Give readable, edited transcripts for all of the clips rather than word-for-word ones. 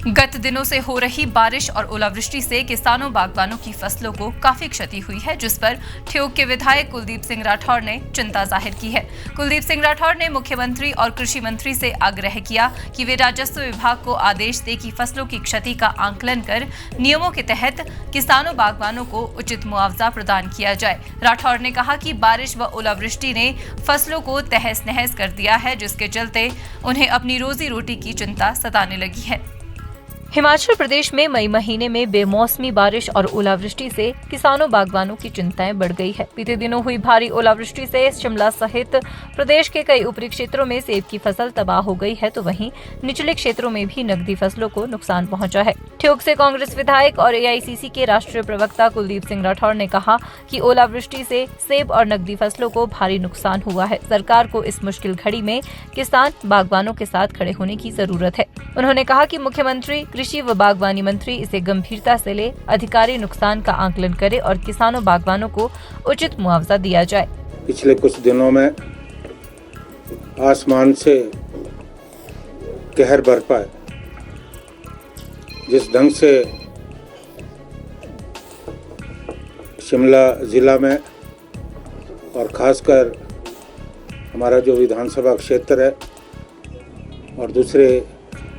गत दिनों से हो रही बारिश और ओलावृष्टि से किसानों बागवानों की फसलों को काफी क्षति हुई है, जिस पर ठियोग के विधायक कुलदीप सिंह राठौर ने चिंता जाहिर की है। कुलदीप सिंह राठौर ने मुख्यमंत्री और कृषि मंत्री से आग्रह किया कि वे राजस्व विभाग को आदेश दे कि फसलों की क्षति का आंकलन कर नियमों के तहत किसानों बागवानों को उचित मुआवजा प्रदान किया जाए। राठौर ने कहा कि बारिश व ओलावृष्टि ने फसलों को तहस नहस कर दिया है, जिसके चलते उन्हें अपनी रोजी रोटी की चिंता सताने लगी है। हिमाचल प्रदेश में मई महीने में बेमौसमी बारिश और ओलावृष्टि से किसानों बागवानों की चिंताएं बढ़ गई है। बीते दिनों हुई भारी ओलावृष्टि से शिमला सहित प्रदेश के कई ऊपरी क्षेत्रों में सेब की फसल तबाह हो गई है, तो वहीं निचले क्षेत्रों में भी नकदी फसलों को नुकसान पहुंचा है। ठियोग से कांग्रेस विधायक और एआईसीसी के राष्ट्रीय प्रवक्ता कुलदीप सिंह राठौर ने कहा कि ओलावृष्टि से सेब और नकदी फसलों को भारी नुकसान हुआ है। सरकार को इस मुश्किल घड़ी में किसान बागवानों के साथ खड़े होने की जरूरत है। उन्होंने कहा कि मुख्यमंत्री, कृषि व बागवानी मंत्री इसे गंभीरता से ले, अधिकारी नुकसान का आकलन करे और किसानों बागवानों को उचित मुआवजा दिया जाए। पिछले कुछ दिनों में आसमान से कहर बरपा है। जिस ढंग से शिमला जिला में और खासकर हमारा जो विधानसभा क्षेत्र है और दूसरे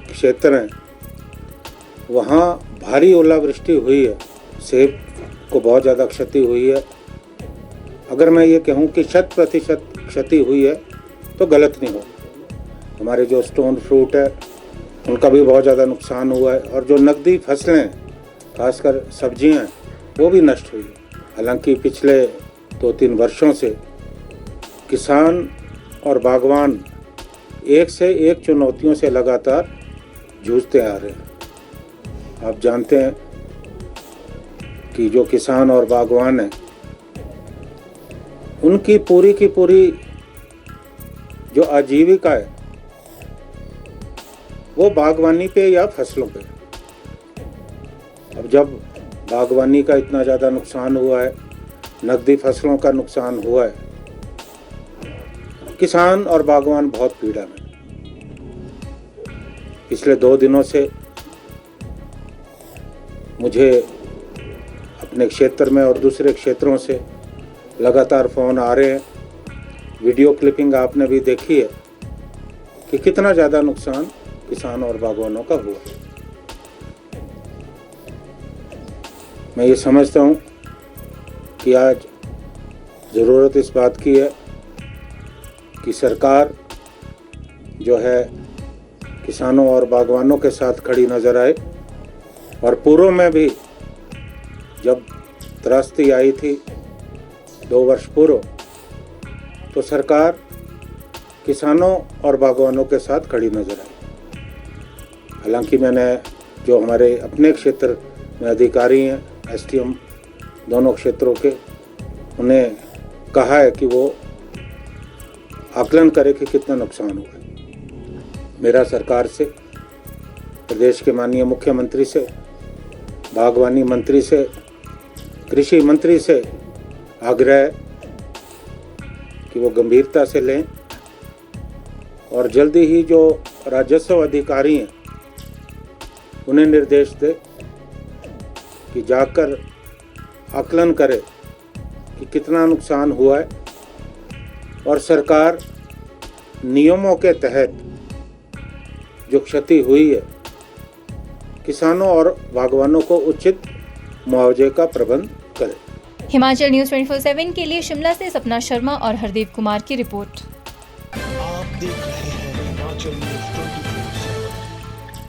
क्षेत्र हैं, वहाँ भारी ओलावृष्टि हुई है। सेब को बहुत ज़्यादा क्षति हुई है। अगर मैं ये कहूँ कि 100% क्षति हुई है तो गलत नहीं हो। हमारे जो स्टोन फ्रूट है उनका भी बहुत ज़्यादा नुकसान हुआ है, और जो नकदी फसलें खासकर सब्जियां वो भी नष्ट हुई है। हालांकि पिछले 2-3 वर्षों से किसान और बागवान एक से एक चुनौतियों से लगातार जूझते आ रहे हैं। आप जानते हैं कि जो किसान और बागवान हैं, उनकी पूरी की पूरी जो आजीविका है वो बागवानी पे या फसलों पे। अब जब बागवानी का इतना ज़्यादा नुकसान हुआ है, नकदी फसलों का नुकसान हुआ है, किसान और बागवान बहुत पीड़ा में। पिछले 2 दिनों से मुझे अपने क्षेत्र में और दूसरे क्षेत्रों से लगातार फ़ोन आ रहे हैं। वीडियो क्लिपिंग आपने भी देखी है कि कितना ज़्यादा नुकसान किसान और बागवानों का हुआ। मैं ये समझता हूँ कि आज ज़रूरत इस बात की है कि सरकार जो है किसानों और बागवानों के साथ खड़ी नज़र आए। और पूर्व में भी जब त्रासदी आई थी 2 वर्ष पूर्व, तो सरकार किसानों और बागवानों के साथ खड़ी नज़र आई। हालांकि मैंने जो हमारे अपने क्षेत्र में अधिकारी हैं, एसडीएम दोनों क्षेत्रों के, उन्हें कहा है कि वो आकलन करे कि कितना नुकसान हुआ है। मेरा सरकार से, प्रदेश के माननीय मुख्यमंत्री से, बागवानी मंत्री से, कृषि मंत्री से आग्रह है कि वो गंभीरता से लें और जल्दी ही जो राजस्व अधिकारी हैं उन्हें निर्देश दे कि जाकर आकलन करे कि कितना नुकसान हुआ है, और सरकार नियमों के तहत जो क्षति हुई है किसानों और बागवानों को उचित मुआवजे का प्रबंध करे। हिमाचल न्यूज़ 24/7 के लिए शिमला से सपना शर्मा और हरदीप कुमार की रिपोर्ट। आप देख रहे हैं हिमाचल न्यूज़ 24।